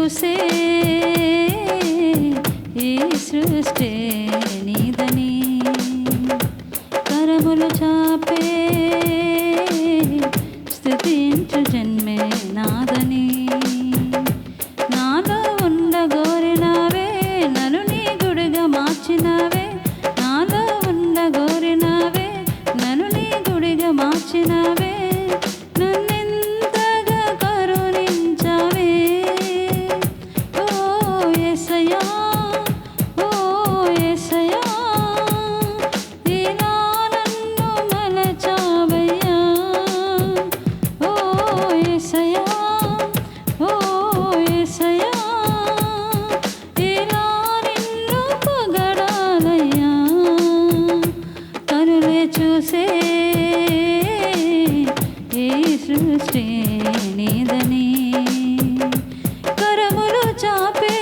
చూసే ఈ సృష్టి నీదని, కరములు చాపే స్తుతించు జన్మే నాదని. నాలో ఉండగోరినావే, నన్ను నీ గుడిగా మార్చినావే. నాలో ఉండగోరినావే, నన్ను నీ గుడిగా మార్చినావే. నన్నెంతగా కరుణించావే ఓ యేసయ్యా, ఓ యేసయ్యా, ఇలా నన్ను మలచావయ్యా. ఓ యేసయ్యా, ఓ యేసయ్యా, ఇలా నిన్ను పొగడాలయ్యా. కనులే చూసే ఈ సృష్టి నీదని, కరములు చాపే